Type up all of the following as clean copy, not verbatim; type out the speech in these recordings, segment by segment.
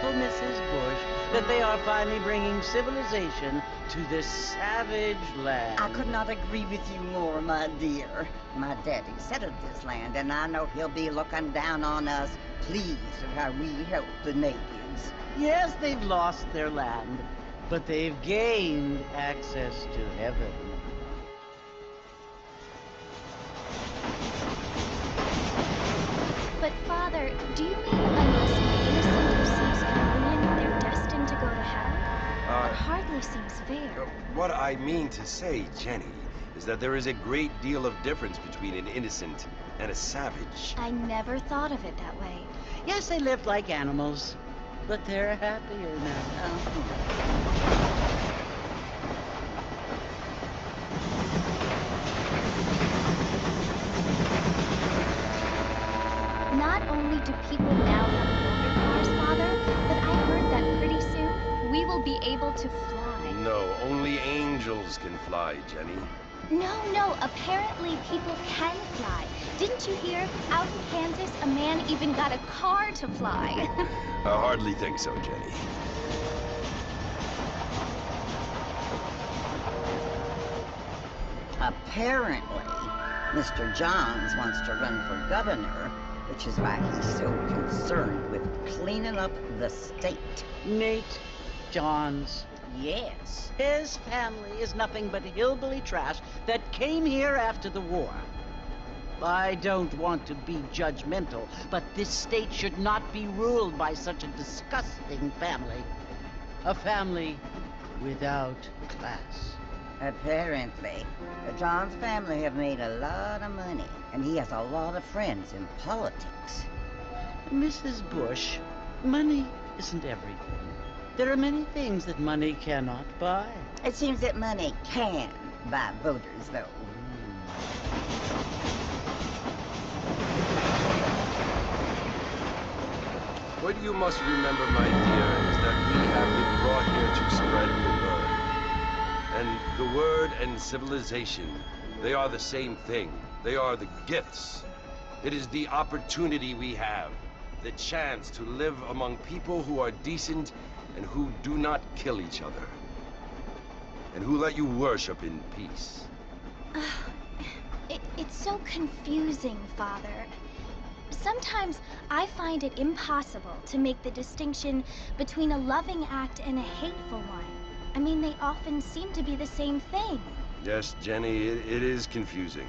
beautiful Mrs. Bush that they are finally bringing civilization to this savage land. I could not agree with you more, my dear. My daddy settled this land, and I know he'll be looking down on us, pleased at how we help the natives. Yes, they've lost their land, but they've gained access to heaven. But, Father, do you mean unless an innocent receives communion, they're destined to go to hell? That hardly seems fair. What I mean to say, Jenny, is that there is a great deal of difference between an innocent and a savage. I never thought of it that way. Yes, they lived like animals, but they're happier now. Not only do people now have motor cars, Father, but I heard that pretty soon we will be able to fly. No, only angels can fly, Jenny. No, apparently people can fly. Didn't you hear? Out in Kansas, a man even got a car to fly. I hardly think so, Jenny. Apparently, Mr. Johns wants to run for governor, which is why he's so concerned with cleaning up the state. Nate Johns. Yes. His family is nothing but hillbilly trash that came here after the war. I don't want to be judgmental, but this state should not be ruled by such a disgusting family. A family without class. Apparently, the Johns family have made a lot of money, and he has a lot of friends in politics. Mrs. Bush, money isn't everything. There are many things that money cannot buy. It seems that money can buy voters, though. What you must remember, my dear, is that we have been brought here to spread the word. And the word and civilization, they are the same thing. They are the gifts. It is the opportunity we have, the chance to live among people who are decent and who do not kill each other, and who let you worship in peace. It's so confusing, Father. Sometimes I find it impossible to make the distinction between a loving act and a hateful one. I mean, they often seem to be the same thing. Yes, Jenny, it is confusing.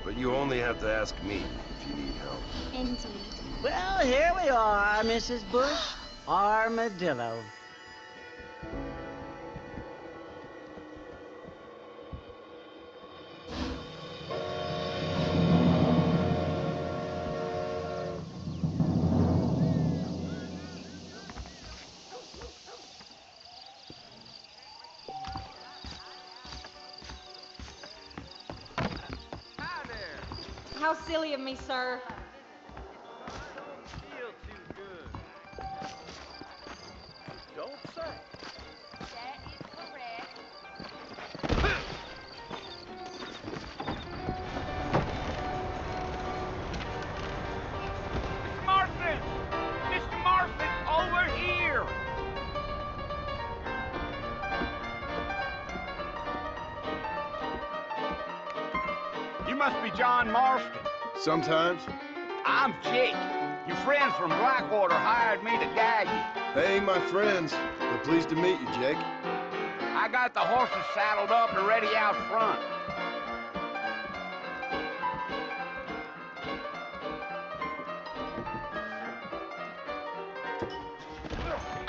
But you only have to ask me if you need help. Indeed. Well, here we are, Mrs. Bush. Armadillo. How silly of me, sir. Feel too good. Don't say. That is correct. Mr. Marston! Mr. Marston, over here! You must be John Marston. Sometimes. I'm Jake. Your friends from Blackwater hired me to guide you. They ain't my friends. They're pleased to meet you, Jake. I got the horses saddled up and ready out front.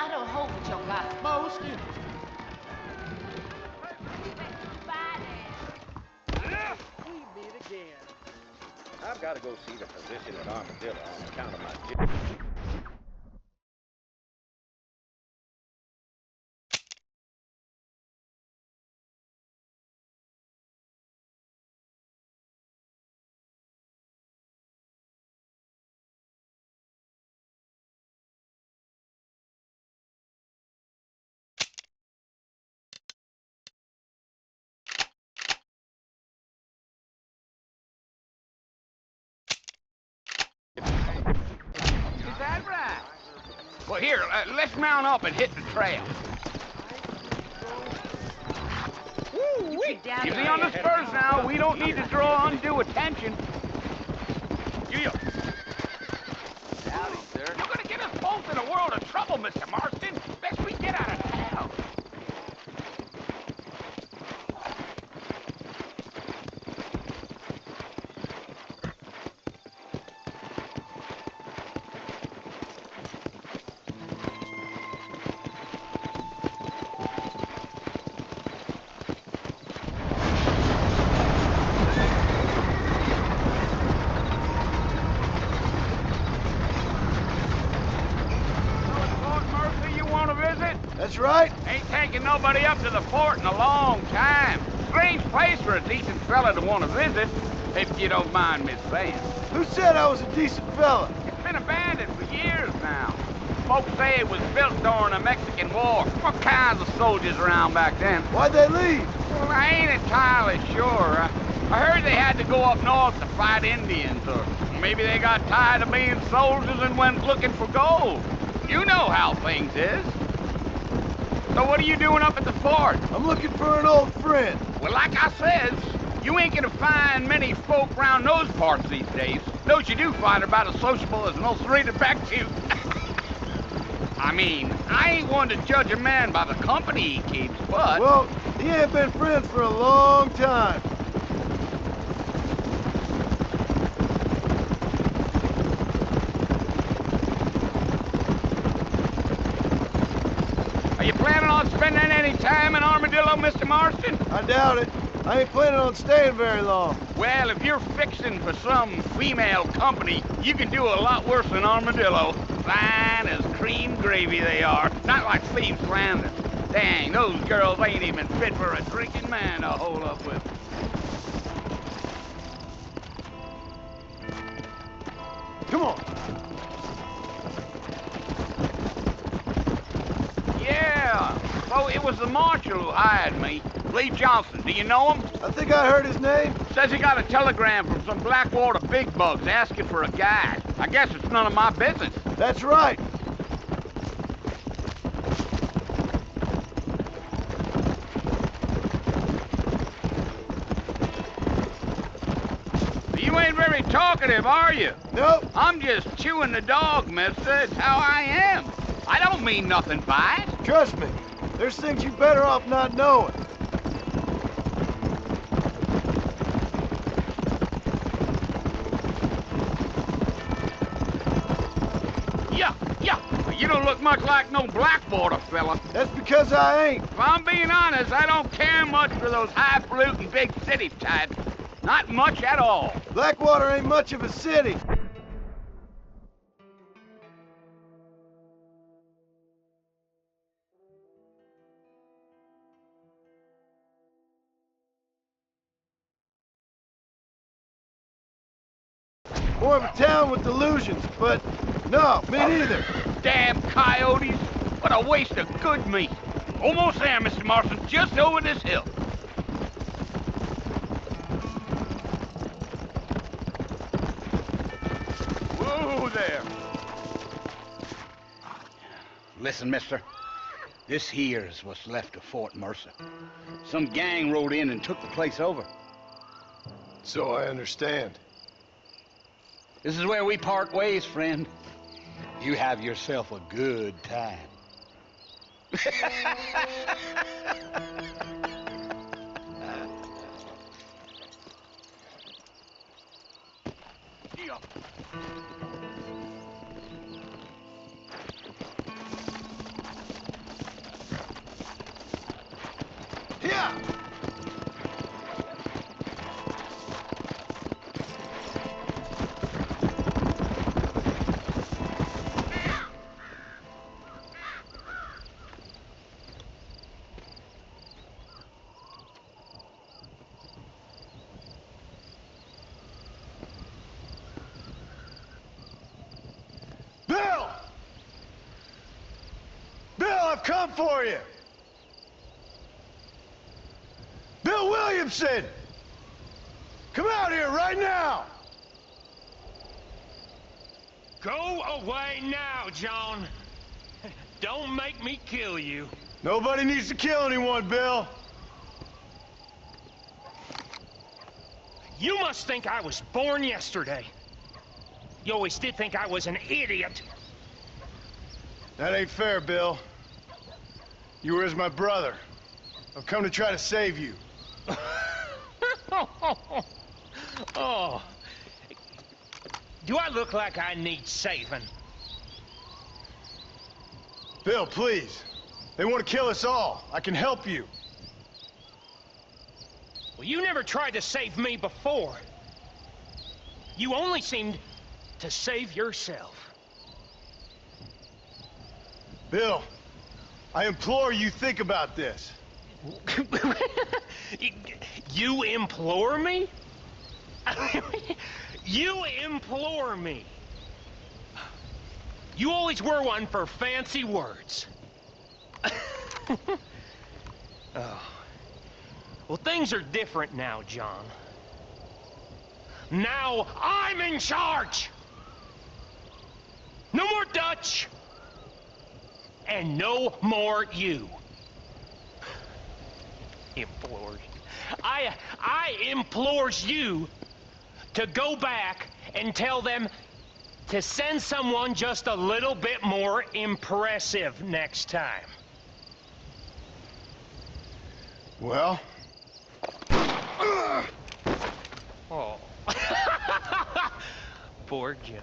I don't hold with your guys. Marston. We meet again. I've got to go see the physician at Armadillo on account of my... Is that Well, here, let's mount up and hit the trail. Easy on the spurs now. We don't need to draw undue attention. Yeah. Howdy, sir. You're gonna get us both in a world of trouble, Mr. Marston. Best we get out of town. That's right. Ain't taking nobody up to the fort in a long time. Strange place for a decent fella to want to visit, if you don't mind me saying. Who said I was a decent fella? It's been abandoned for years now. Folks say it was built during the Mexican War. What kinds of soldiers around back then? Why'd they leave? Well, I ain't entirely sure. I heard they had to go up north to fight Indians, or maybe they got tired of being soldiers and went looking for gold. You know how things is. So what are you doing up at the fort? I'm looking for an old friend. Well, like I said, you ain't gonna find many folk round those parts these days. Those you do find are about as sociable as an ulcerated back tooth. I mean, I ain't one to judge a man by the company he keeps, but... Well, he ain't been friends for a long time. Are you planning on spending any time in Armadillo, Mr. Marston? I doubt it. I ain't planning on staying very long. Well, if you're fixing for some female company, you can do a lot worse than Armadillo. Fine as cream gravy they are. Not like Steve Flanders. Dang, those girls ain't even fit for a drinking man to hold up with. Come on. Yeah. So it was the marshal who hired me. Lee Johnson. Do you know him? I think I heard his name. Says he got a telegram from some Blackwater big bugs asking for a guide. I guess it's none of my business. That's right. You ain't very talkative, are you? Nope. I'm just chewing the dog, mister. It's how I am. I don't mean nothing by it. Trust me. There's things you better off not knowing. Yeah. You don't look much like no Blackwater fella. That's because I ain't. If I'm being honest, I don't care much for those highfalutin big city types. Not much at all. Blackwater ain't much of a city. More of a town with delusions, but no, me neither. Damn coyotes. What a waste of good meat. Almost there, Mr. Marston. Just over this hill. Whoa there. Listen, mister. This here's what's left of Fort Mercer. Some gang rode in and took the place over. So I understand. This is where we part ways, friend. You have yourself a good time. Yeah. Bill! Bill, I've come for you! Bill Williamson! Come out here right now! Go away now, John. Don't make me kill you. Nobody needs to kill anyone, Bill. You must think I was born yesterday. You always did think I was an idiot. That ain't fair, Bill. You were as my brother. I've come to try to save you. Oh. Do I look like I need saving? Bill, please. They want to kill us all. I can help you. Well, you never tried to save me before. You only seemed to save yourself. Bill, I implore you think about this. You implore me? You implore me. You always were one for fancy words. Oh. Well, things are different now, John. Now I'm in charge! No more Dutch! And no more you. Implores. I implores you to go back and tell them to send someone just a little bit more impressive next time. Well? Oh. Poor John.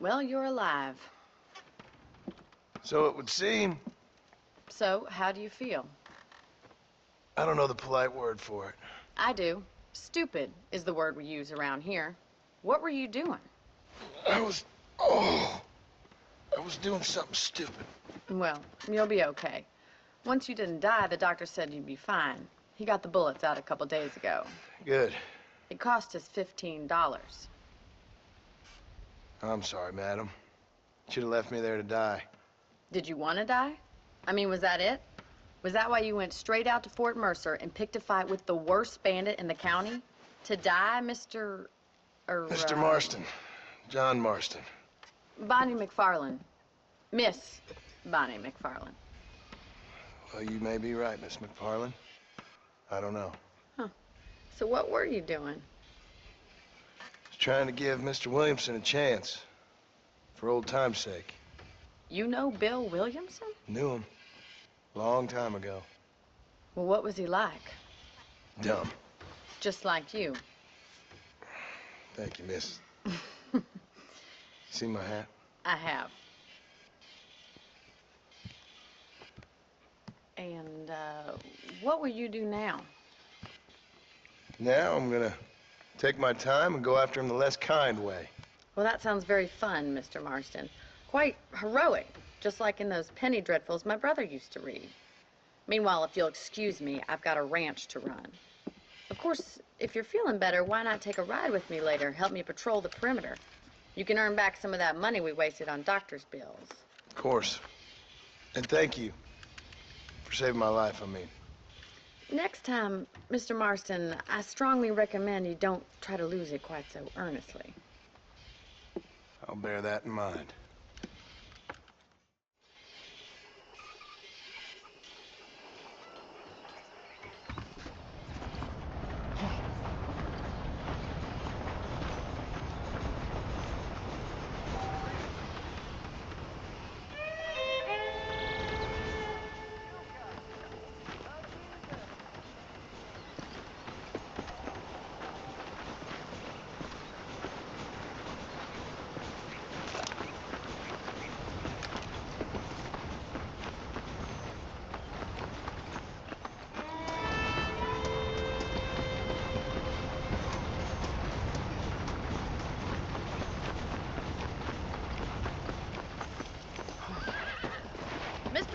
Well, you're alive. So it would seem. So, how do you feel? I don't know the polite word for it. I do. Stupid is the word we use around here. What were you doing? I was doing something stupid. Well, you'll be okay. Once you didn't die, the doctor said you'd be fine. He got the bullets out a couple days ago. Good. It cost us $15. I'm sorry, madam. Should have left me there to die. Did you want to die? I mean, was that it? Was that why you went straight out to Fort Mercer and picked a fight with the worst bandit in the county? To die, Mr. Mr. Marston. John Marston. Bonnie McFarland. Miss Bonnie McFarland. Well, you may be right, Miss McFarland. I don't know. Huh. So what were you doing? Trying to give Mr. Williamson a chance. For old time's sake. You know Bill Williamson? Knew him. Long time ago. Well, what was he like? Dumb. Just like you. Thank you, miss. See my hat? I have. And, what will you do now? Now I'm gonna take my time and go after him the less kind way. Well, that sounds very fun, Mr. Marston. Quite heroic, just like in those penny dreadfuls my brother used to read. Meanwhile, if you'll excuse me, I've got a ranch to run. Of course, if you're feeling better, why not take a ride with me later? Help me patrol the perimeter. You can earn back some of that money we wasted on doctor's bills. Of course. And thank you for saving my life, I mean. Next time, Mr. Marston, I strongly recommend you don't try to lose it quite so earnestly. I'll bear that in mind.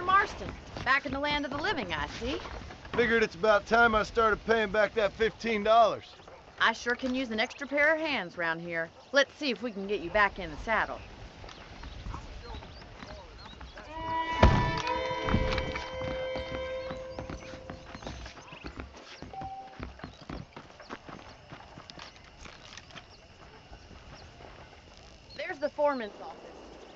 Mr. Marston. Back in the land of the living, I see. Figured it's about time I started paying back that $15. I sure can use an extra pair of hands round here. Let's see if we can get you back in the saddle. There's the foreman's office.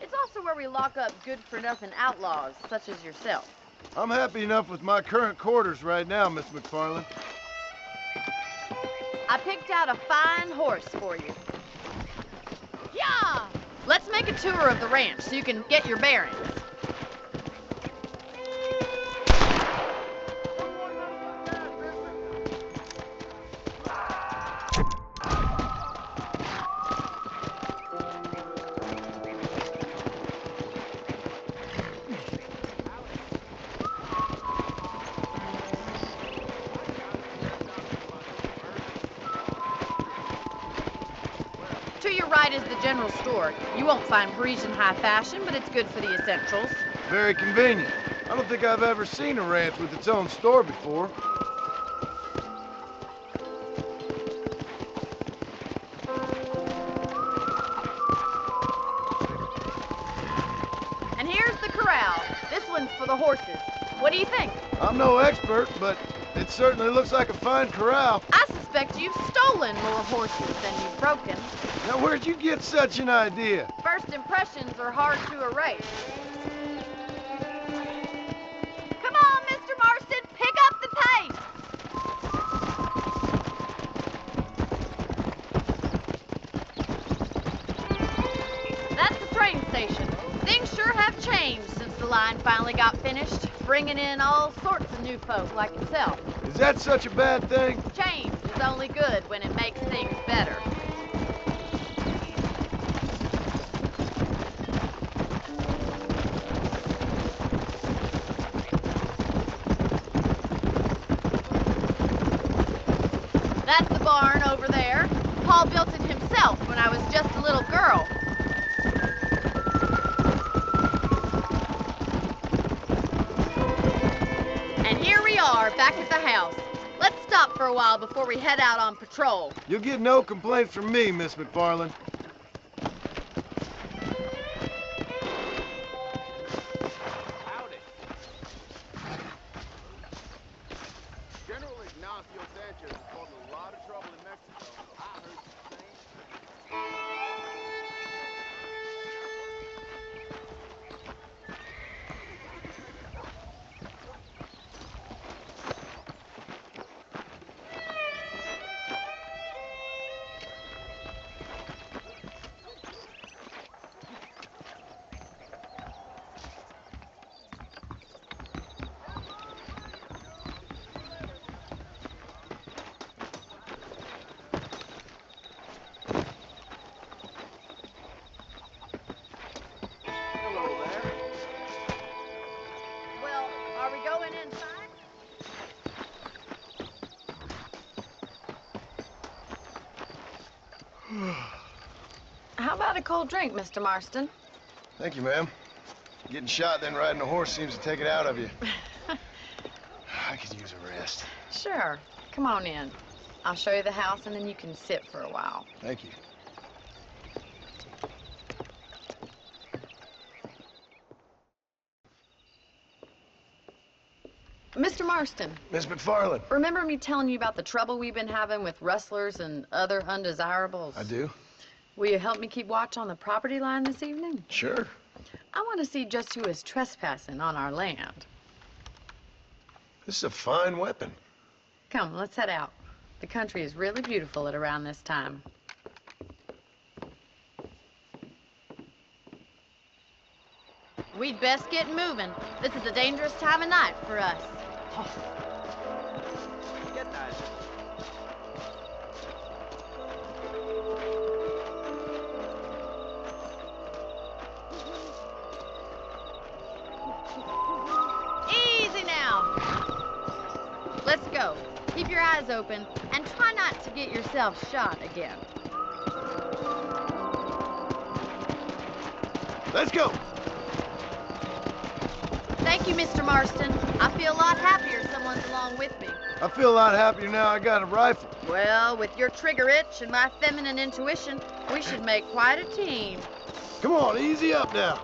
It's also where we lock up good-for-nothing outlaws, such as yourself. I'm happy enough with my current quarters right now, Miss McFarland. I picked out a fine horse for you. Yeah! Let's make a tour of the ranch so you can get your bearings. To your right is the general store. You won't find Parisian high fashion, but it's good for the essentials. Very convenient. I don't think I've ever seen a ranch with its own store before. And here's the corral. This one's for the horses. What do you think? I'm no expert, but it certainly looks like a fine corral. I suspect you've stolen more horses than you've broken. Now, where'd you get such an idea? First impressions are hard to erase. Come on, Mr. Marston, pick up the pace. That's the train station. Things sure have changed since the line finally got finished, bringing in all sorts of new folk like yourself. Is that such a bad thing? Change is only good when it makes things better. That's the barn over there. Paul built it himself when I was just a little girl. And here we are, back at the house. Let's stop for a while before we head out on patrol. You'll get no complaint from me, Miss McFarland. Howdy. General Ignacio Sanchez is causing a lot of trouble in Mexico. I heard the same. Hello there. Well, are we going inside? How about a cold drink, Mr. Marston? Thank you, ma'am. Getting shot, then riding a horse seems to take it out of you. I could use a rest. Sure. Come on in. I'll show you the house, and then you can sit for a while. Thank you. Mr. Marston, Miss McFarland. remember me telling you about the trouble we've been having with rustlers and other undesirables? I do? Will you help me keep watch on the property line this evening? Sure. I want to see just who is trespassing on our land. This is a fine weapon. Come, let's head out. The country is really beautiful at around this time. We'd best get moving. This is a dangerous time of night for us. Get that. Easy now. Let's go. Keep your eyes open and try not to get yourself shot again. Let's go. Stay Thank you, Mr. Marston. I feel a lot happier someone's along with me. I feel a lot happier now I got a rifle. Well, with your trigger itch and my feminine intuition, we should make quite a team. Come on, easy up now.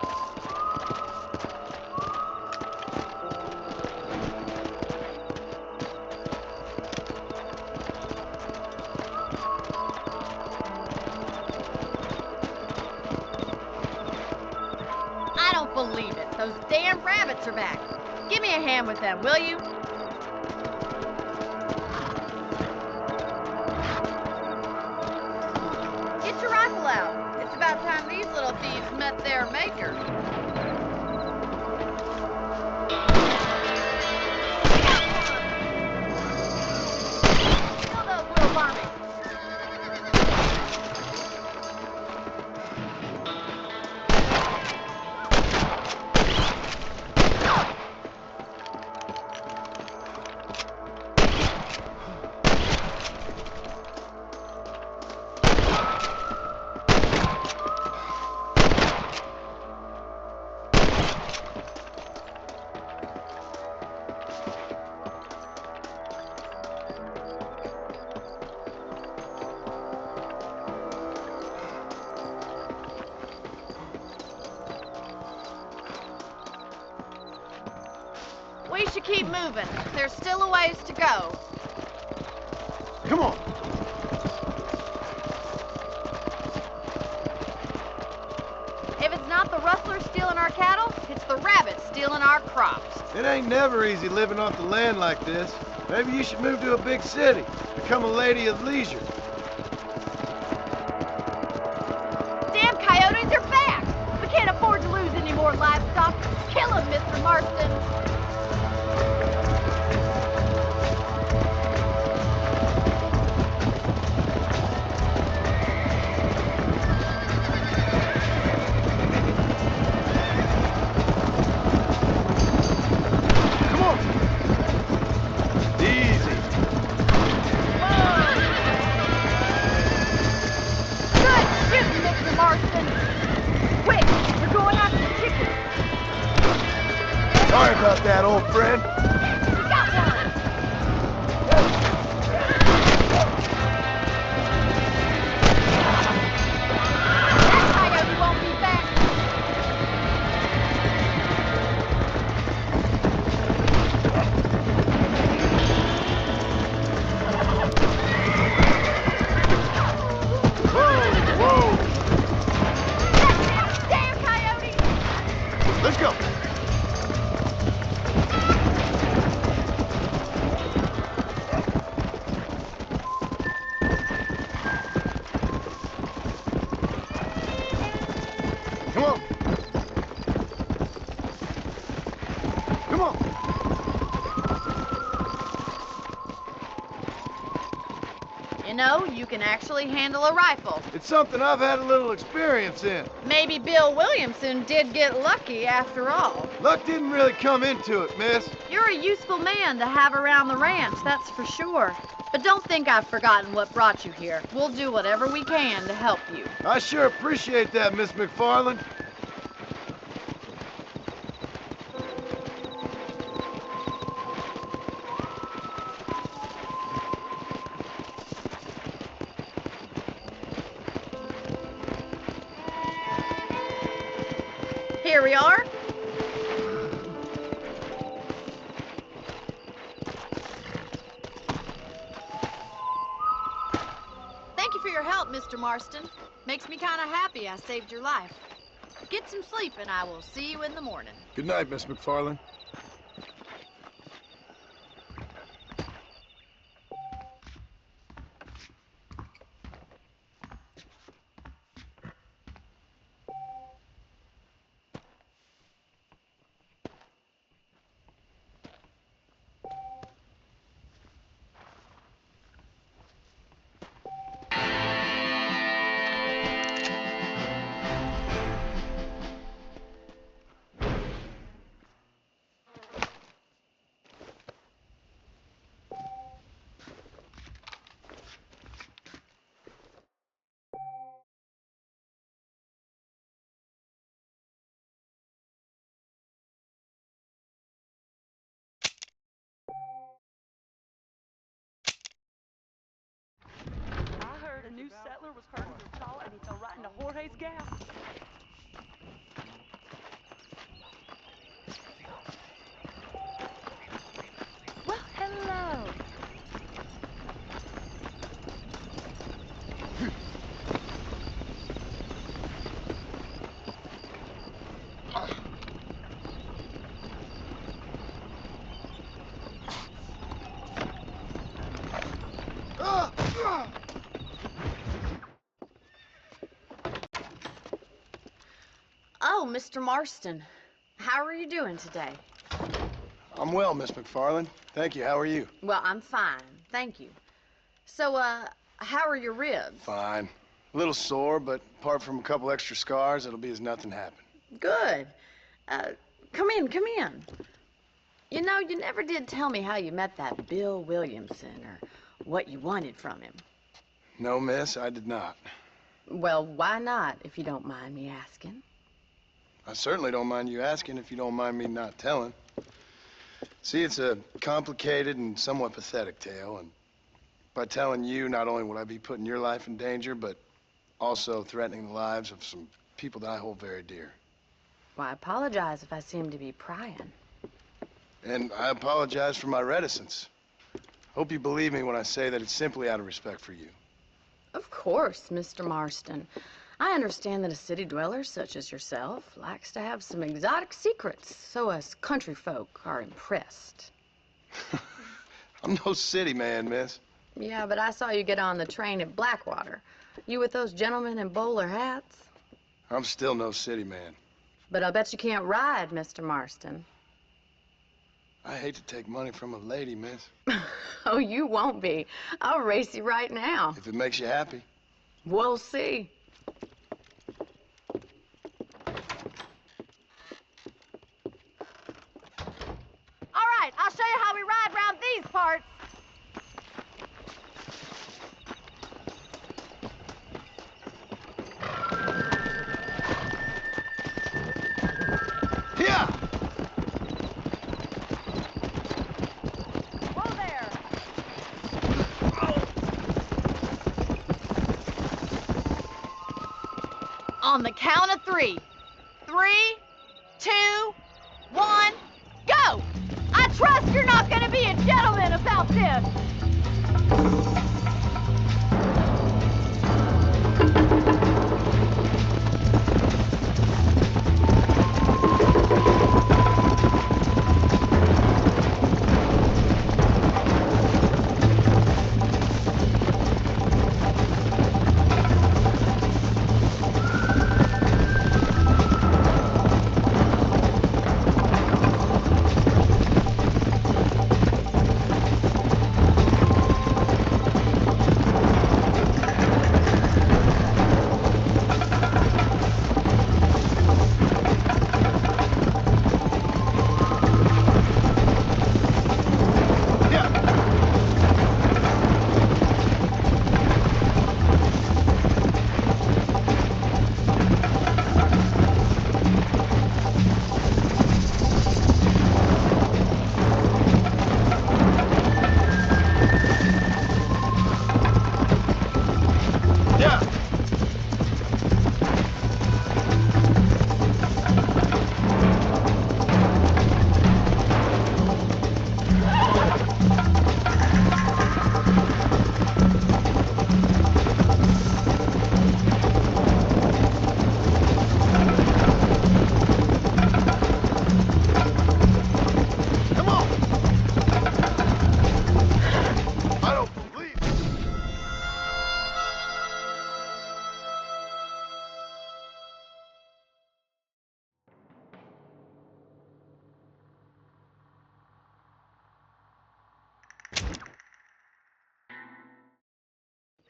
I don't believe it. Those damn rabbits are back. Give me a hand with them, will you? Get your rifle out. It's about time these little thieves met their maker. Kill those little varmints. We should keep moving. There's still a ways to go. Come on. If it's not the rustlers stealing our cattle, it's the rabbits stealing our crops. It ain't never easy living off the land like this. Maybe you should move to a big city. Become a lady of leisure. Damn coyotes are back! We can't afford to lose any more livestock. Kill them, Mr. Marston. Come on. Easy. Good shooting, Mr. Marston. Quick, we're going after the chickens. Sorry about that, old friend. We got one. That coyote won't be back. Whoa, whoa. Damn coyote! Let's go. Come on. Come on. You know, you can actually handle a rifle. It's something I've had a little experience in. Maybe Bill Williamson did get lucky after all. Luck didn't really come into it, miss. You're a useful man to have around the ranch, that's for sure. But don't think I've forgotten what brought you here. We'll do whatever we can to help you. I sure appreciate that, Miss McFarland. Here we are. Thank you for your help, Mr. Marston. Makes me kind of happy I saved your life. Get some sleep and I will see you in the morning. Good night, Miss McFarland. new settler was hurt in his saw and he fell right into Jorge's gap. Well, hello. Oh, Mr. Marston, how are you doing today? I'm well, Miss McFarland. Thank you. How are you? Well, I'm fine, thank you. So, how are your ribs? Fine. A little sore, but apart from a couple extra scars, it'll be as nothing happened. Good. Come in, come in. You know, you never did tell me how you met that Bill Williamson or what you wanted from him. No, miss, I did not. Well, why not, if you don't mind me asking? I certainly don't mind you asking if you don't mind me not telling. See, it's a complicated and somewhat pathetic tale, and by telling you, not only would I be putting your life in danger, but also threatening the lives of some people that I hold very dear. Well, I apologize if I seem to be prying. And I apologize for my reticence. Hope you believe me when I say that it's simply out of respect for you. Of course, Mr. Marston. I understand that a city dweller such as yourself likes to have some exotic secrets, so us country folk are impressed. I'm no city man, miss. Yeah, but I saw you get on the train at Blackwater. You with those gentlemen in bowler hats? I'm still no city man. But I bet you can't ride, Mr. Marston. I hate to take money from a lady, miss. Oh, you won't be. I'll race you right now. If it makes you happy. We'll see. All right, I'll show you how we ride around these parts. Yeah! Whoa there. On the count of 3. 3, 2, 1, go! I trust you're not gonna be a gentleman about this.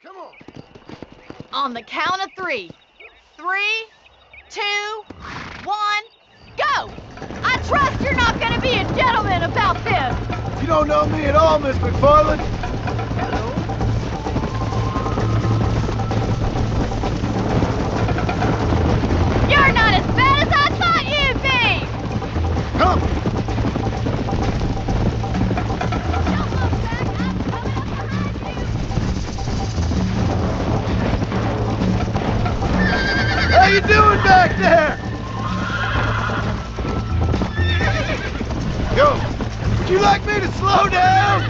Come on! On the count of 3. 3, 2, 1, go! I trust you're not gonna be a gentleman about this. You don't know me at all, Miss McFarland. You're not as bad as I thought you'd be! Come! Don't look back, I'm coming up behind you! Yo, would you like me to slow down?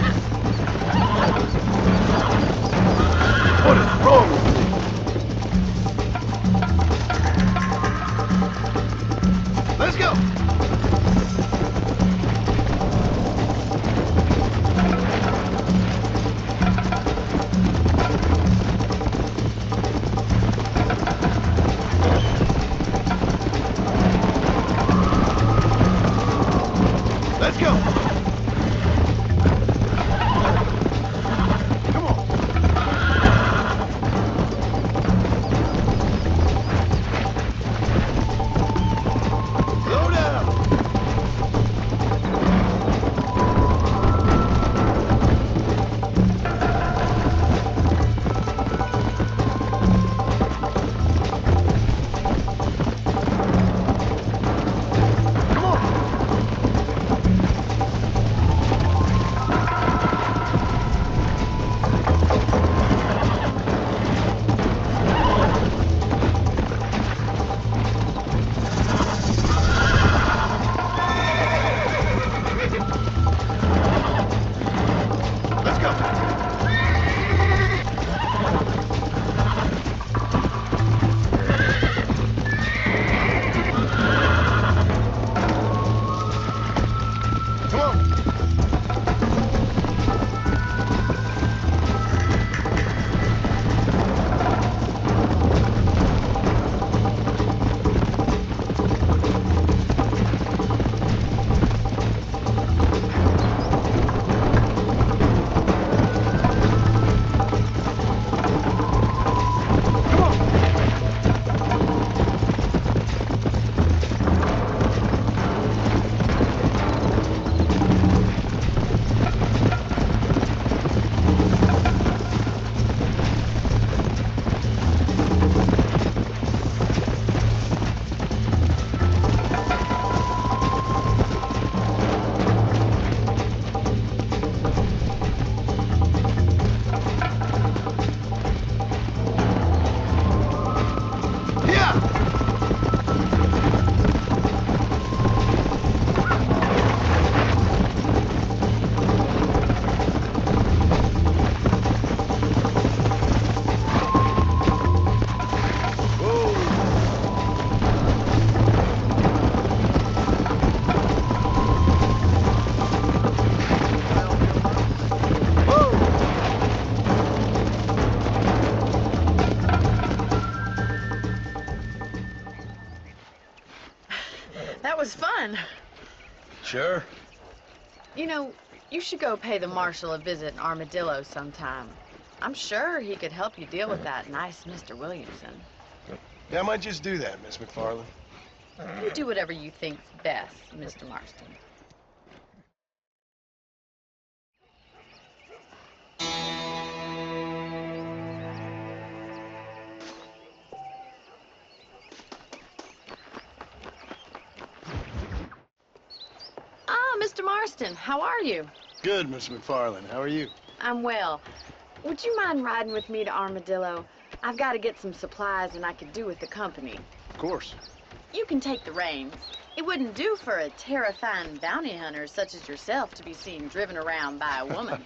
What is wrong with me? Let's go. Let's go. Come on. Slow down. Come on. Let's go. Come on. Come on. Yeah. That was fun. Sure. You know, you should go pay the marshal a visit in Armadillo sometime. I'm sure he could help you deal with that nice Mr. Williamson. Yeah, I might just do that, Miss McFarland. You do whatever you think's best, Mr. Marston. Ah, Mr. Marston, how are you? Good, Miss McFarland. How are you? I'm well. Would you mind riding with me to Armadillo? I've got to get some supplies and I could do with the company. Of course. You can take the reins. It wouldn't do for a terrifying bounty hunter such as yourself to be seen driven around by a woman.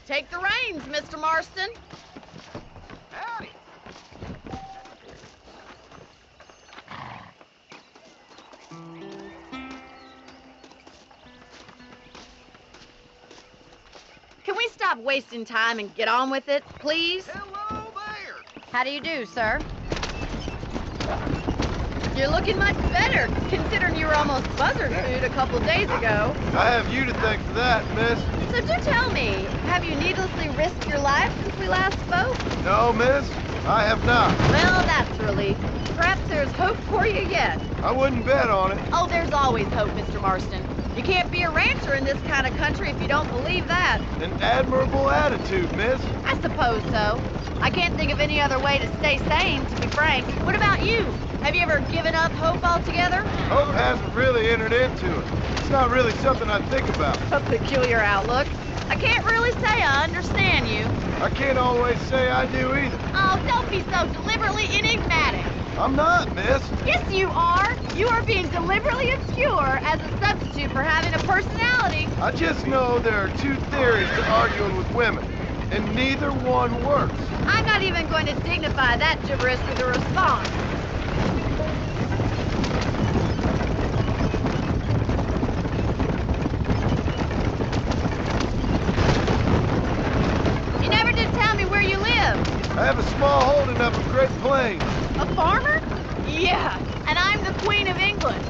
Take the reins, Mr. Marston. Howdy. Can we stop wasting time and get on with it, please? Hello there. How do you do, sir? You're looking much better, considering you were almost buzzard food a couple days ago. I have you to thank for that, miss. So do tell me, have you needlessly risked your life since we last spoke? No, miss, I have not. Well, that's a relief. Perhaps there's hope for you yet. I wouldn't bet on it. Oh, there's always hope, Mr. Marston. You can't be a rancher in this kind of country if you don't believe that. An admirable attitude, miss. I suppose so. I can't think of any other way to stay sane, to be frank. What about you? Have you ever given up hope altogether? Hope hasn't really entered into it. It's not really something I think about. A peculiar outlook. I can't really say I understand you. I can't always say I do either. Oh, don't be so deliberately enigmatic. I'm not, miss. Yes, you are. You are being deliberately obscure as a substitute for having a personality. I just know there are two theories to arguing with women, and neither one works. I'm not even going to dignify that gibberish with a response. You never did tell me where you live. I have a small holding up in Great Plains. A farmer? Yeah, and I'm the Queen of England.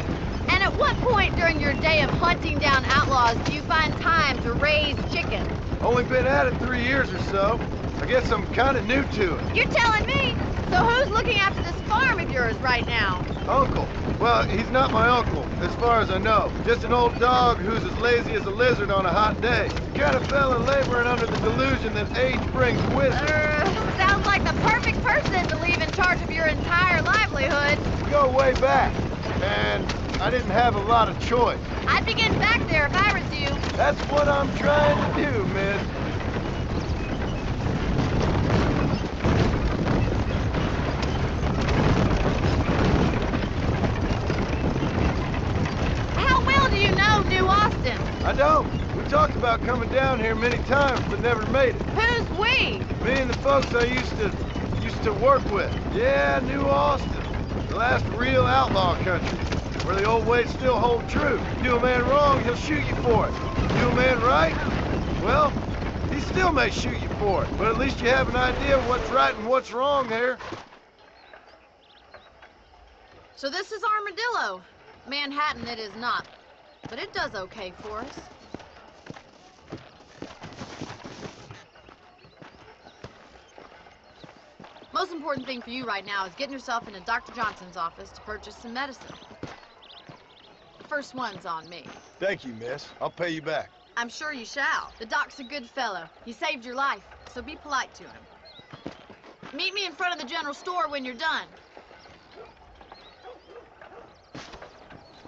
And at what point during your day of hunting down outlaws do you find time to raise chickens? Only been at it 3 years or so. I guess I'm kind of new to it. You're telling me? So who's looking after this farm of yours right now? Uncle. Well, he's not my uncle, as far as I know. Just an old dog who's as lazy as a lizard on a hot day. He kind of fell in laboring under the delusion that age brings wisdom. Sounds like the perfect person to leave in charge of your entire livelihood. We go way back, and I didn't have a lot of choice. I'd begin back there if I was you. That's what I'm trying to do, miss. How well do you know New Austin? I don't. We talked about coming down here many times, but never made it. Who's we? Me and the folks I used to work with. Yeah, New Austin. The last real outlaw country, where the old ways still hold true. Do a man wrong, he'll shoot you for it. Do a man right, well, he still may shoot you for it. But at least you have an idea of what's right and what's wrong there. So this is Armadillo. Manhattan it is not, but it does okay for us. Most important thing for you right now is getting yourself into Dr. Johnson's office to purchase some medicine. The first one's on me. Thank you, miss. I'll pay you back. I'm sure you shall. The doc's a good fellow. He saved your life, so be polite to him. Meet me in front of the general store when you're done.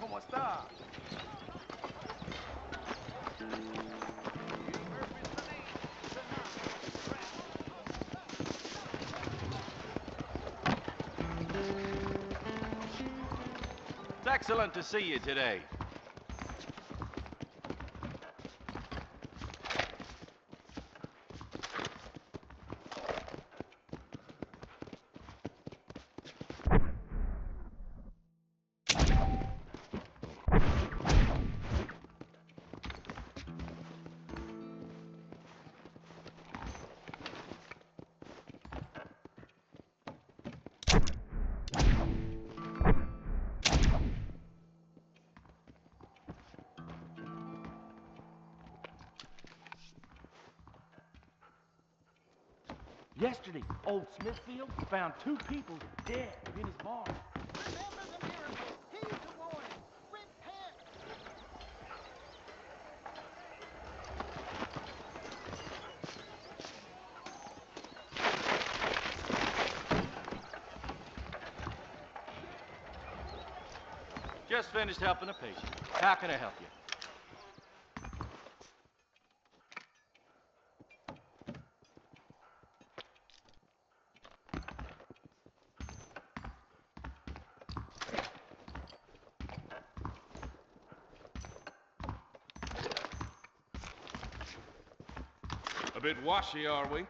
¿Cómo está? It's excellent to see you today. Yesterday, old Smithfield found 2 people dead in his barn. Remember the miracle. Heed the warning. Repent. Just finished helping a patient. How can I help you? A bit washy, are we?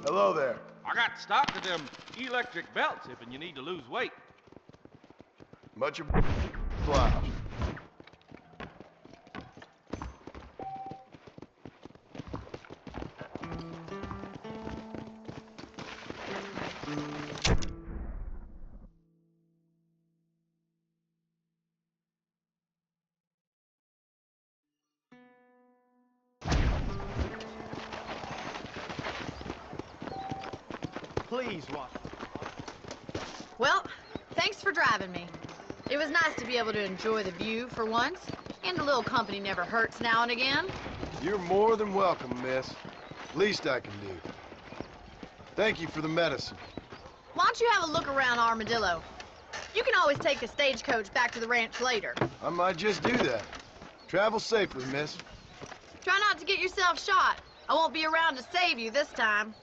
Hello there. I got stock of them electric belts if you need to lose weight. Much obliged. please, Watson. Well, thanks for driving me. It was nice to be able to enjoy the view for once, and a little company never hurts now and again. You're more than welcome, miss. Least I can do. Thank you for the medicine. Why don't you have a look around Armadillo? You can always take the stagecoach back to the ranch later. I might just do that. Travel safely, miss. Try not to get yourself shot. I won't be around to save you this time.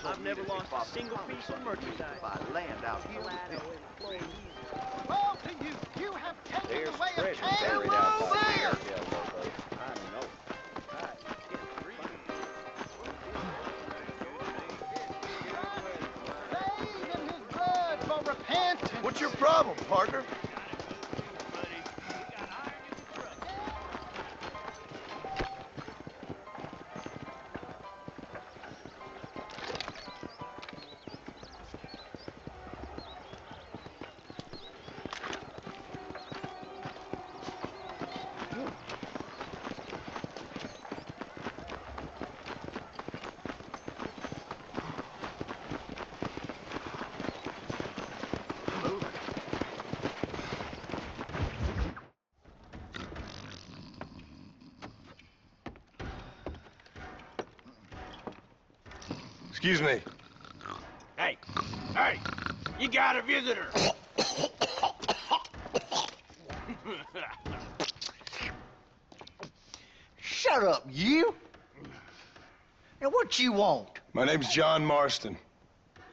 I've never lost a single piece of merchandise. Land out here. Well, to you, you have taken There's the way of treasure Cain. buried out by There! the loco. I know. Paid in his blood for repentance. What's your problem, partner? Excuse me. Hey, hey, you got a visitor. Shut up, you! Now, what you want? My name's John Marston.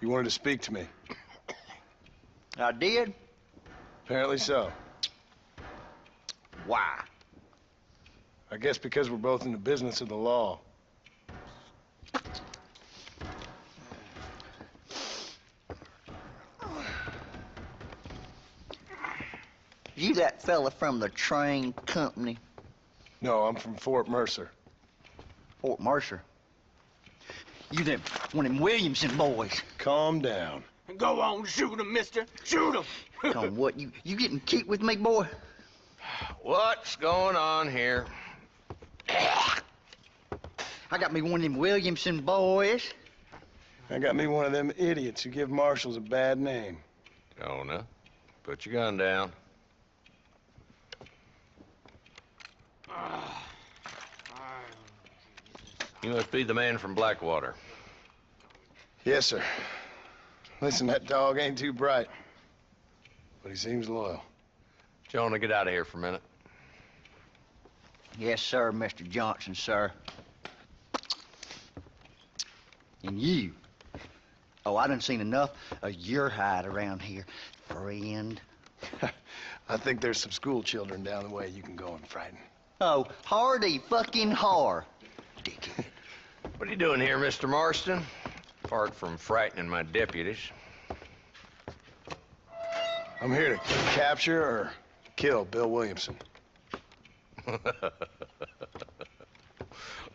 You wanted to speak to me. I did? Apparently so. Why? I guess because we're both in the business of the law. You that fella from the train company? No, I'm from Fort Mercer. Fort Mercer? You them, one of them Williamson boys. Calm down. Go on, shoot him, mister. Shoot him. Come, what, you getting kicked with me, boy? What's going on here? I got me one of them Williamson boys. I got me one of them idiots who give marshals a bad name. Jonah, put your gun down. You must be the man from Blackwater. Yes, sir. Listen, that dog ain't too bright, but he seems loyal. Jonah, get out of here for a minute. Yes, sir, Mr. Johnson, sir. And you. Oh, I done seen enough of your hide around here, friend. I think there's some school children down the way you can go and frighten. Oh, hardy fucking har. Dickhead. What are you doing here, Mr. Marston? Apart from frightening my deputies. I'm here to capture or kill Bill Williamson.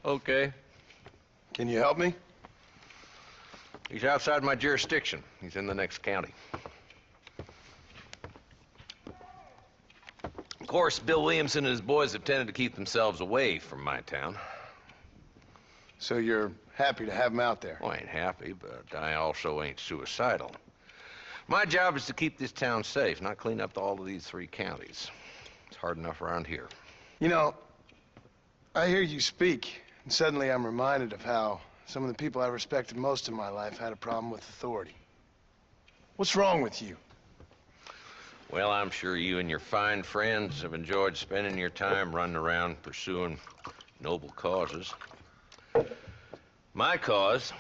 Okay. Can you help me? He's outside my jurisdiction. He's in the next county. Of course, Bill Williamson and his boys have tended to keep themselves away from my town. So you're happy to have him out there? Well, I ain't happy, but I also ain't suicidal. My job is to keep this town safe, not clean up all of these 3 counties. It's hard enough around here. You know, I hear you speak, and suddenly I'm reminded of how some of the people I respected most in my life had a problem with authority. What's wrong with you? Well, I'm sure you and your fine friends have enjoyed spending your time running around pursuing noble causes. My cause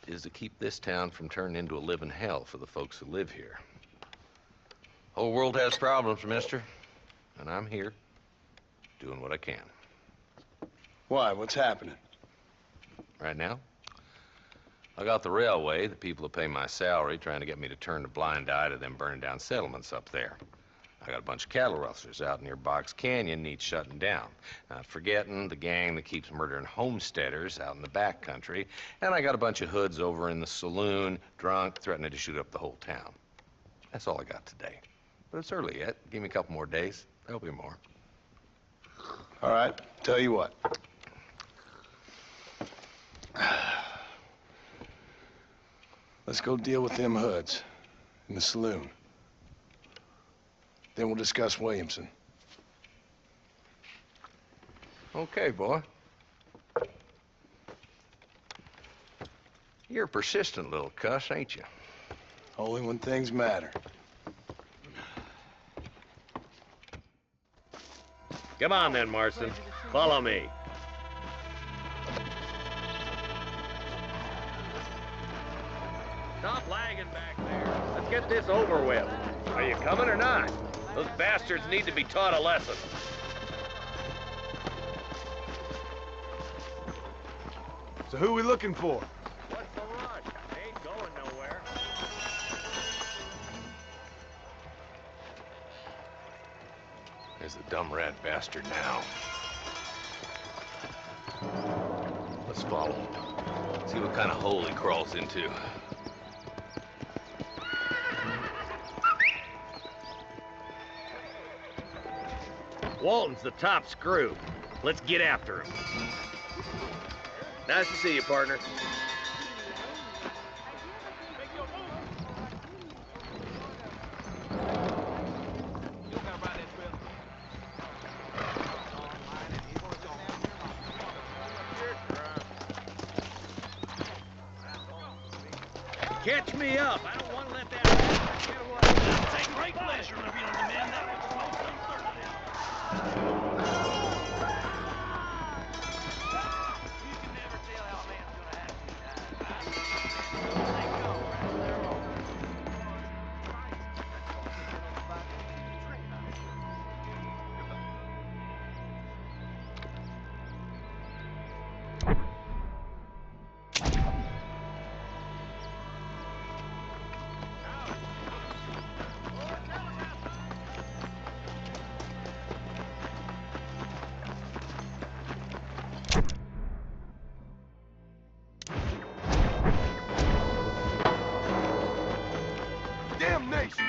is to keep this town from turning into a living hell for the folks who live here. Whole world has problems, mister, and I'm here doing what I can. Why? What's happening? Right now, I got the railway, the people that pay my salary, trying to get me to turn a blind eye to them burning down settlements up there. I got a bunch of cattle rustlers out near Box Canyon needs shutting down. Not forgetting the gang that keeps murdering homesteaders out in the back country. And I got a bunch of hoods over in the saloon, drunk, threatening to shoot up the whole town. That's all I got today. But it's early yet. Give me a couple more days. There'll be more. All right, tell you what. Let's go deal with them hoods in the saloon. Then we'll discuss Williamson. Okay, boy. You're a persistent little cuss, ain't you? Only when things matter. Come on then, Marston. Follow me. Stop lagging back there. Let's get this over with. Are you coming or not? Those bastards need to be taught a lesson. So who we looking for? What's the rush? They ain't going nowhere. There's the dumb rat bastard now. Let's follow him. See what kind of hole he crawls into. Walton's the top screw. Let's get after him. Nice to see you, partner. Catch me up. I don't want to let that get away. I'll take great pleasure in revealing the man that was most uncertainty. You can never tell how a man's gonna act. They go right there on. Damnation!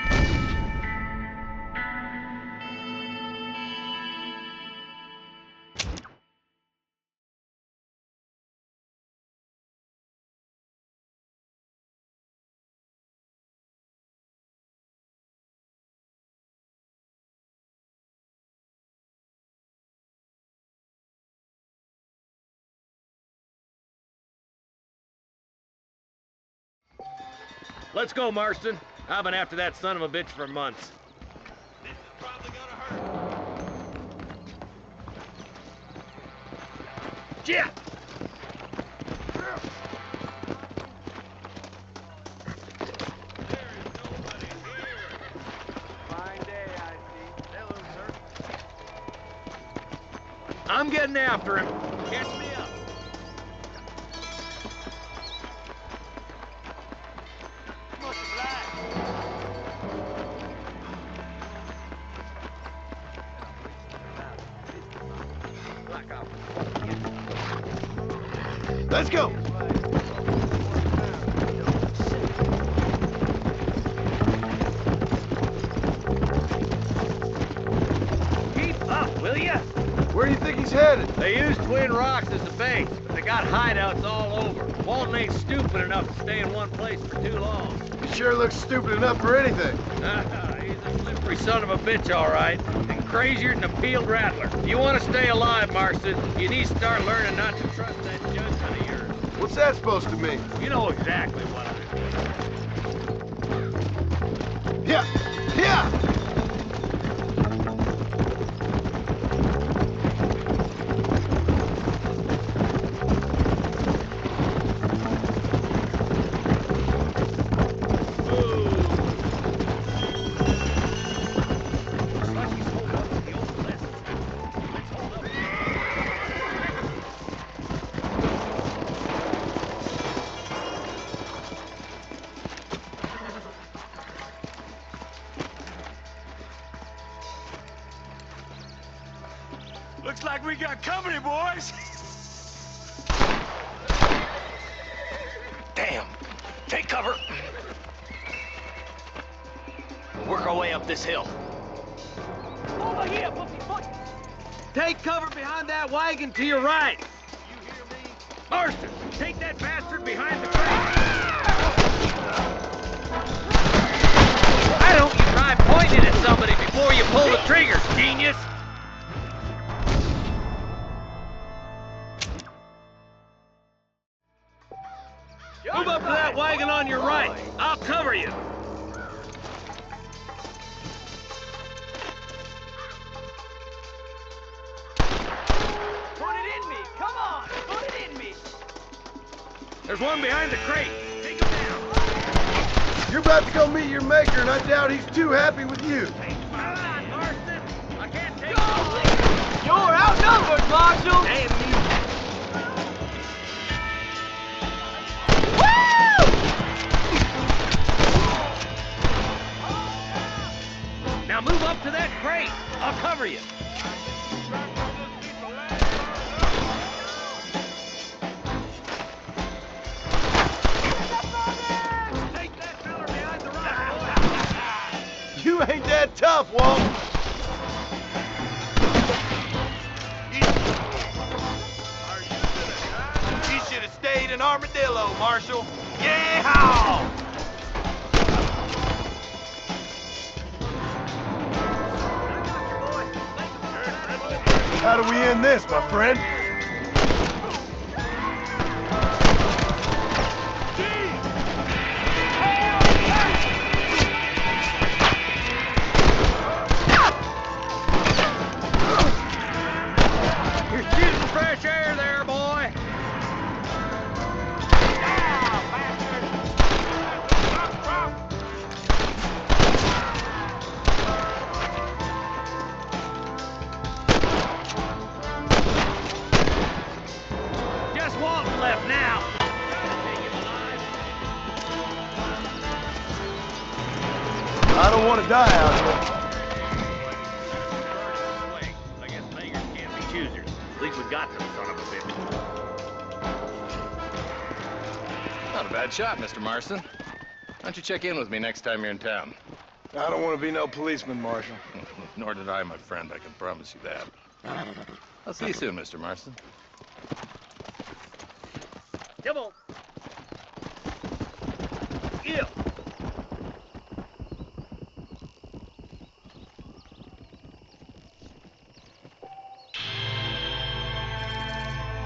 Let's go, Marston. I've been after that son of a bitch for months. This is probably gonna hurt. Yeah! Fine day, I see. Hello, sir. I'm getting after him. Catch me up. Much obliged. Let's go! Keep up, will ya? Where do you think he's headed? They use Twin Rocks as the base, but they got hideouts all over. Walton ain't stupid enough to stay in one place for too long. He sure looks stupid enough for anything. He's a slippery son of a bitch, all right, and crazier than a peeled rattler. If you want to stay alive, Marston, you need to start learning not to trust that judgment of yours. What's that supposed to mean? You know exactly what I mean. Yeah! Yeah! Looks like we got company, boys. Damn. Take cover. We'll work our way up this hill. Over here, take cover behind that wagon to your right. You hear me? Marston, take that bastard behind the crate. Why don't you try pointing at somebody before you pull the trigger, genius? Move up to that wagon on your right. I'll cover you. Put it in me. Come on. Put it in me. There's one behind the crate. Take him down. You're about to go meet your maker, and I doubt he's too happy with you. Come on, Marston. I can't take You're outnumbered, Marshal. Damn you. Now move up to that crate. I'll cover you. Take that feller behind the rock. You ain't that tough, Walt. You should have stayed in Armadillo, Marshal. Yeah! How do we end this, my friend? You're shooting fresh air there, boy. Just Walton left now. I don't want to die out here. I guess beggars can't be choosers. At least we got them, son of a bitch. Not a bad shot, Mr. Marston. Why don't you check in with me next time you're in town? I don't want to be no policeman, Marshal. Nor did I, my friend. I can promise you that. I'll see you soon, Mr. Marston. Come on. Yeah.